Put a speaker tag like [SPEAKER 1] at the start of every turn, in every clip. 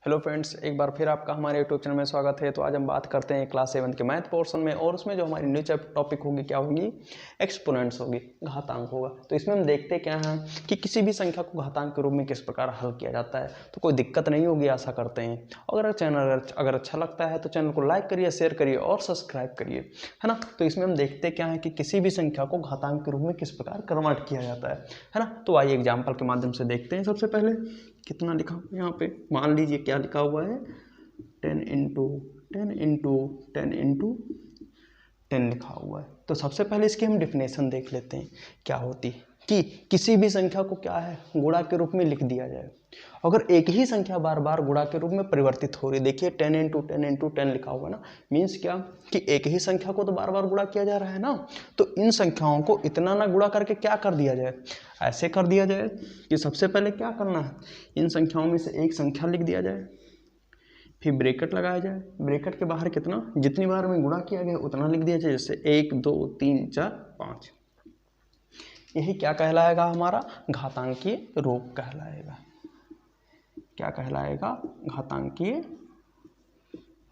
[SPEAKER 1] Hello friends, एक बार फिर आपका हमारे यूट्यूब चैनल में स्वागत है। तो आज हम बात करते हैं क्लास 7 के मैथ पोर्शन में, और उसमें जो हमारी न्यू टॉपिक होगी क्या होगी, एक्सपोनेंट्स होगी, घातांक होगा। तो इसमें हम देखते क्या हैं कि किसी भी संख्या को घातांक के रूप में किस प्रकार हल किया जाता है। तो कोई दिक्कत नहीं होगी, आशा करते हैं। अगर चैनल अगर अच्छा लगता है तो चैनल को लाइक करिए, शेयर करिए और सब्सक्राइब करिए, है ना। तो इसमें हम देखते क्या है कि किसी भी संख्या को घातांक के रूप में किस प्रकार कन्वर्ट किया जाता है ना। तो आइए एग्जाम्पल के माध्यम से देखते हैं। सबसे पहले कितना लिखा हुआ है यहाँ पे, मान लीजिए क्या लिखा हुआ है, 10 इंटू 10 इंटू 10 इंटू 10 लिखा हुआ है। तो सबसे पहले इसकी हम डिफिनेशन देख लेते हैं क्या होती है कि किसी भी संख्या को क्या है, गुणा के रूप में लिख दिया जाए। अगर एक ही संख्या बार बार गुणा के रूप में परिवर्तित हो रही, देखिए 10 इंटू 10 इंटू 10 लिखा हुआ है ना, मीन्स क्या कि एक ही संख्या को तो बार बार गुणा किया जा रहा है ना। तो इन संख्याओं को इतना ना गुणा करके क्या कर दिया जाए, ऐसे कर दिया जाए कि सबसे पहले क्या करना है, इन संख्याओं में से एक संख्या लिख दिया जाए, फिर ब्रैकेट लगाया जाए, ब्रैकेट के बाहर कितना, जितनी बार में गुणा किया गया उतना लिख दिया जाए, जैसे 1 2 3 4 5। यही क्या कहलाएगा, हमारा घातांकीय रूप कहलाएगा। क्या कहलाएगा, घातांकीय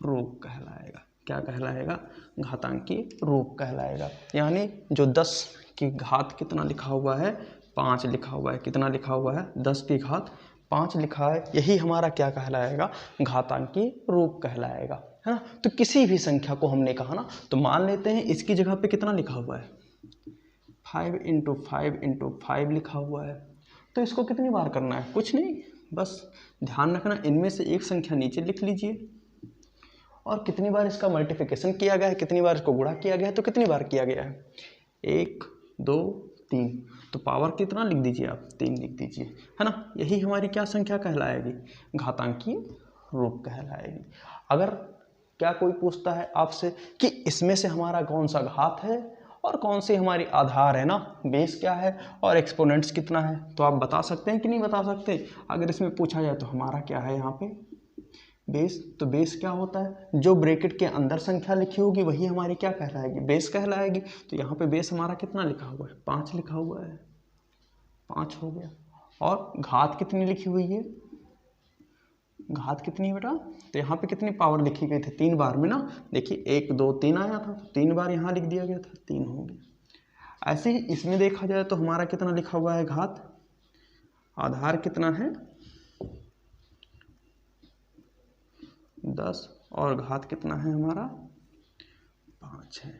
[SPEAKER 1] रूप कहलाएगा। क्या कहलाएगा, घातांकीय रूप कहलाएगा। यानी जो 10 की घात कितना लिखा हुआ है, 5 लिखा हुआ है, कितना लिखा हुआ है, 10 की घात 5 लिखा है, यही हमारा क्या कहलाएगा, घातांकीय रूप कहलाएगा, है ना। तो किसी भी संख्या को हमने कहा ना, तो मान लेते हैं इसकी जगह पे कितना लिखा हुआ है, 5 इंटू 5 इंटू 5 लिखा हुआ है। तो इसको कितनी बार करना है, कुछ नहीं, बस ध्यान रखना इनमें से एक संख्या नीचे लिख लीजिए, और कितनी बार इसका मल्टीप्लिकेशन किया गया है, कितनी बार इसको गुणा किया गया है, तो कितनी बार किया गया है, 1 2 3। तो पावर कितना लिख दीजिए आप, 3 लिख दीजिए, है ना। यही हमारी क्या संख्या कहलाएगी, घातांकीय रूप कहलाएगी। अगर क्या कोई पूछता है आपसे कि इसमें से हमारा कौन सा घात है और कौन सी हमारी आधार है ना, बेस क्या है और एक्सपोनेंट्स कितना है, तो आप बता सकते हैं कि नहीं बता सकते। अगर इसमें पूछा जाए तो हमारा क्या है यहाँ पे, बेस। तो बेस क्या होता है, जो ब्रैकेट के अंदर संख्या लिखी होगी वही हमारी क्या कहलाएगी, बेस कहलाएगी। तो यहाँ पे बेस हमारा कितना लिखा हुआ है, 5 लिखा हुआ है, 5 हो गया। और घात कितनी लिखी हुई है, घात कितनी है बेटा, तो यहाँ पे कितनी पावर लिखी गई थी, 3 बार में ना। देखिए 1 2 3 आया था, 3 बार यहाँ लिख दिया गया था, 3 हो गया। ऐसे ही इसमें देखा जाए तो हमारा कितना लिखा हुआ है, घात, आधार कितना है 10, और घात कितना है हमारा 5 है।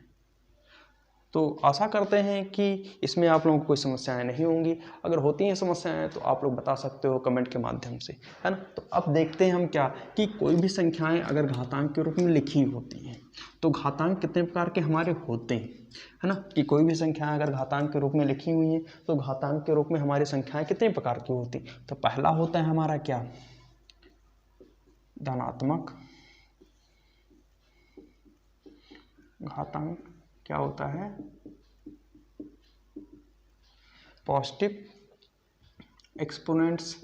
[SPEAKER 1] तो आशा करते हैं कि इसमें आप लोगों को कोई समस्याएं नहीं होंगी। अगर होती हैं समस्याएं तो आप लोग बता सकते हो कमेंट के माध्यम से, है ना। तो अब देखते हैं हम क्या कि कोई भी संख्याएं अगर घातांक के रूप में लिखी होती हैं तो घातांक कितने प्रकार के हमारे होते हैं, है ना। कि कोई भी संख्याएं अगर घातांक के रूप में लिखी हुई हैं तो घातांक के रूप में हमारी संख्याएं कितने प्रकार की होती। तो पहला होता है हमारा क्या, धनात्मक घातांक। क्या होता है, पॉजिटिव एक्सपोनेंट्स।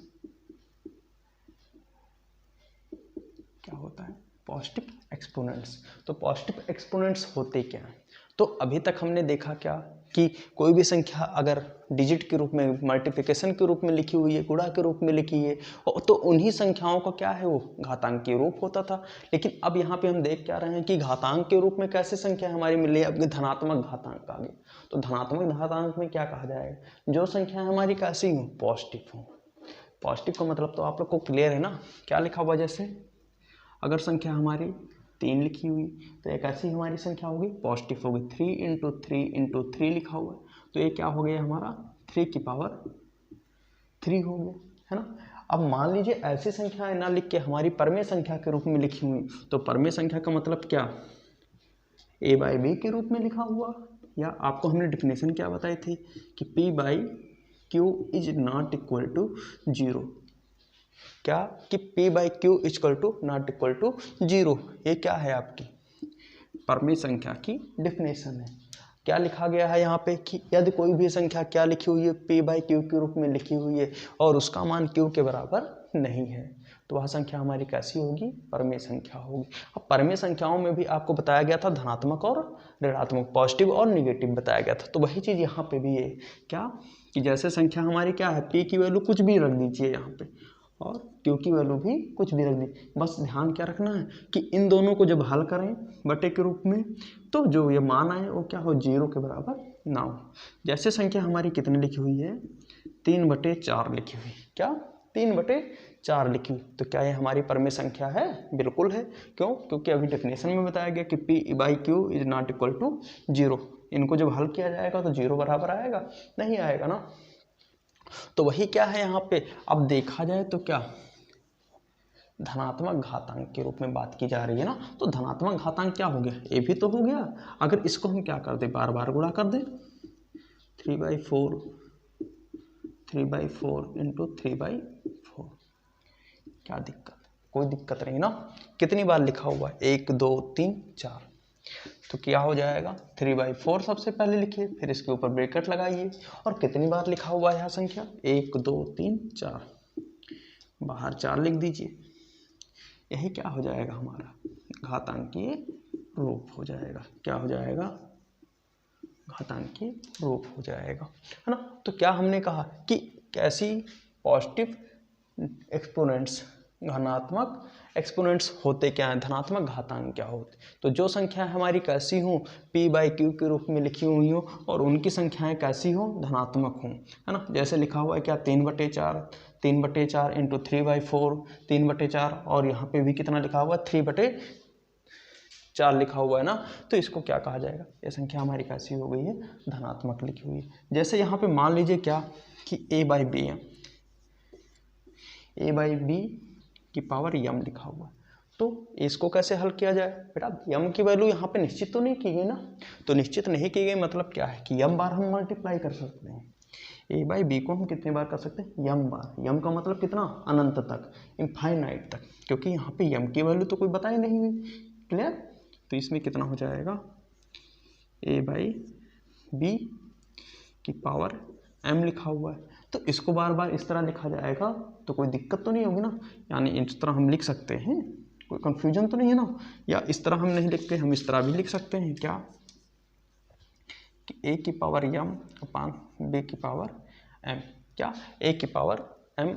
[SPEAKER 1] क्या होता है, पॉजिटिव एक्सपोनेंट्स। तो पॉजिटिव एक्सपोनेंट्स होते क्या हैं, तो अभी तक हमने देखा क्या कि कोई भी संख्या अगर डिजिट के रूप में, मल्टीप्लिकेशन के रूप में लिखी हुई है, गुणा के रूप में लिखी है, तो उन्हीं संख्याओं का क्या है, वो घातांकीय रूप होता था। लेकिन अब यहाँ पे हम देख क्या रहे हैं कि घातांक के रूप में कैसे संख्या हमारी मिली है, अब धनात्मक घातांक आ गई। तो धनात्मक घातांक में क्या कहा जाएगा, जो संख्या हमारी कैसी हो, पॉजिटिव हो। पॉजिटिव का मतलब तो आप लोग को क्लियर है ना, क्या लिखा हुआ, जैसे अगर संख्या हमारी 3 लिखी हुई तो एक ऐसी हमारी संख्या होगी, पॉजिटिव होगी। 3 इंटू 3 इंटू 3 लिखा हुआ है, तो ये क्या हो गया हमारा, 3 की पावर 3 हो गया, है ना। अब मान लीजिए ऐसी संख्याएं ना लिख के हमारी परमेय संख्या के रूप में लिखी हुई, तो परमेय संख्या का मतलब क्या, a बाई बी के रूप में लिखा हुआ, या आपको हमने डिफिनेशन क्या बताई थी कि p by Q is not equal to 0। क्या कि p by Q equal to not equal to 0। ये क्या है, आपकी परमेय संख्या की डिफिनेशन है। क्या लिखा गया है यहाँ पे कि यदि कोई भी संख्या क्या लिखी हुई है, p बाई क्यू के रूप में लिखी हुई है और उसका मान q के बराबर नहीं है, तो वह संख्या हमारी कैसी होगी, परमेय संख्या होगी। अब परमेय संख्याओं में भी आपको बताया गया था धनात्मक और ऋणात्मक, पॉजिटिव और निगेटिव बताया गया था। तो वही चीज़ यहाँ पे भी है, क्या कि जैसे संख्या हमारी क्या है, p की वैल्यू कुछ भी रख दीजिए यहाँ पे, और क्यू की वैल्यू भी कुछ भी रख दी। बस ध्यान क्या रखना है कि इन दोनों को जब हल करें बटे के रूप में तो जो ये मान आए वो क्या हो, 0 के बराबर ना हो। जैसे संख्या हमारी कितनी लिखी हुई है, 3/4 लिखी हुई। क्या 3/4 लिखी हुई, तो क्या ये हमारी परमेय संख्या है? बिल्कुल है। क्यों? क्योंकि अभी डेफिनेशन में बताया गया कि P/Q is not equal to 0। इनको जब हल किया जाएगा तो 0 बराबर आएगा? नहीं आएगा ना। तो वही क्या है यहाँ पे, अब देखा जाए तो क्या धनात्मक घातांक के रूप में बात की जा रही है ना। तो धनात्मक घातांक क्या हो गया, ए भी तो हो गया। अगर इसको हम क्या कर दे, बार बार गुणा कर दे, 3/4 इंटू 3/4, क्या दिक्कत? कोई दिक्कत नहीं ना। कितनी बार लिखा हुआ है, 1 2 3 4, तो क्या हो जाएगा 3/4 सबसे पहले लिखिए, फिर इसके ऊपर ब्रैकेट लगाइए और कितनी बार लिखा हुआ है यह संख्या, 1 2 3 4, बाहर 4 लिख दीजिए। यही क्या हो जाएगा, हमारा घातांकीय रूप हो जाएगा। क्या हो जाएगा, घातांकीय रूप हो जाएगा, है ना। तो क्या हमने कहा कि कैसी पॉजिटिव एक्सपोनेंट्स, धनात्मक एक्सपोनेंट्स होते क्या हैं, धनात्मक घातांक क्या होते। तो जो संख्याएं हमारी कैसी हों, P/Q के रूप में लिखी हुई हों और उनकी संख्याएं कैसी हों, धनात्मक हों, है ना। जैसे लिखा हुआ है क्या, 3/4 इंटू 3/4, 3/4, और यहाँ पे भी कितना लिखा हुआ है, 3/4 लिखा हुआ है ना। तो इसको क्या कहा जाएगा, ये संख्या हमारी कैसी हो गई है, धनात्मक लिखी हुई है। जैसे यहाँ पे मान लीजिए क्या कि A/B है, A/B की पावर m लिखा हुआ है। तो इसको कैसे हल किया जाए बेटा, m की वैल्यू यहाँ पे निश्चित तो नहीं की गई ना। तो निश्चित नहीं की गई मतलब क्या है कि m बार हम मल्टीप्लाई कर सकते हैं। A/B को हम कितने बार कर सकते हैं, m बार। m का मतलब कितना, अनंत तक, इनफाइनाइट तक, क्योंकि यहाँ पे m की वैल्यू तो कोई बताई नहीं हुई। क्लियर। तो इसमें कितना हो जाएगा, A/B की पावर m लिखा हुआ है। तो इसको बार बार इस तरह लिखा जाएगा तो कोई दिक्कत तो नहीं होगी ना। यानी इस तरह हम लिख सकते हैं, कोई कंफ्यूजन तो नहीं है ना। या इस तरह हम नहीं लिखते, हम इस तरह भी लिख सकते हैं, क्या कि a की पावर m अपान b की पावर m, क्या a की पावर m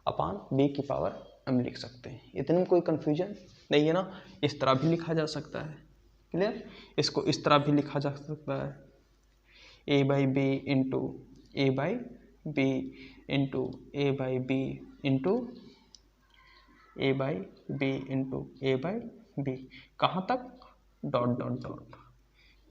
[SPEAKER 1] अपान b की पावर m लिख सकते हैं। इतने में कोई कंफ्यूजन नहीं है ना। इस तरह भी लिखा जा सकता है। क्लियर। इसको इस तरह भी लिखा जा सकता है, A/B into A/B into A/B into A/B into A/B, कहाँ तक, डॉट डॉट डॉट।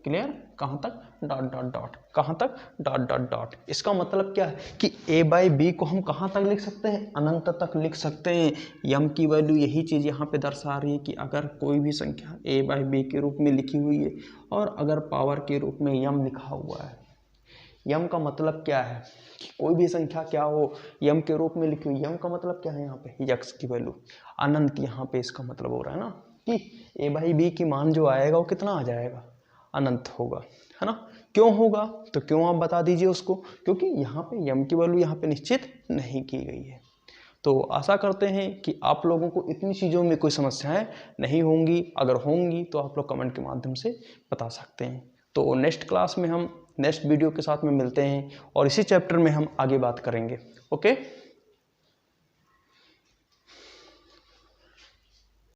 [SPEAKER 1] क्लियर। कहाँ तक, डॉट डॉट डॉट, कहाँ तक, डॉट डॉट डॉट। इसका मतलब क्या है कि A/B को हम कहाँ तक लिख सकते हैं, अनंत तक लिख सकते हैं। m की वैल्यू यही चीज़ यहाँ पे दर्शा रही है कि अगर कोई भी संख्या A/B के रूप में लिखी हुई है और अगर पावर के रूप में m लिखा हुआ है, m का मतलब क्या है कि कोई भी संख्या क्या हो m के रूप में लिखी हुई, m का मतलब क्या है यहाँ पे, x की वैल्यू अनंत। यहाँ पे इसका मतलब हो रहा है ना कि A/B की मान जो आएगा वो कितना आ जाएगा, अनंत होगा, है ना। क्यों होगा, तो क्यों आप बता दीजिए उसको, क्योंकि यहाँ पे m की वैल्यू यहाँ पे निश्चित नहीं की गई है। तो आशा करते हैं कि आप लोगों को इतनी चीज़ों में कोई समस्याएं नहीं होंगी। अगर होंगी तो आप लोग कमेंट के माध्यम से बता सकते हैं। तो नेक्स्ट क्लास में हम नेक्स्ट वीडियो के साथ में मिलते हैं और इसी चैप्टर में हम आगे बात करेंगे। ओके।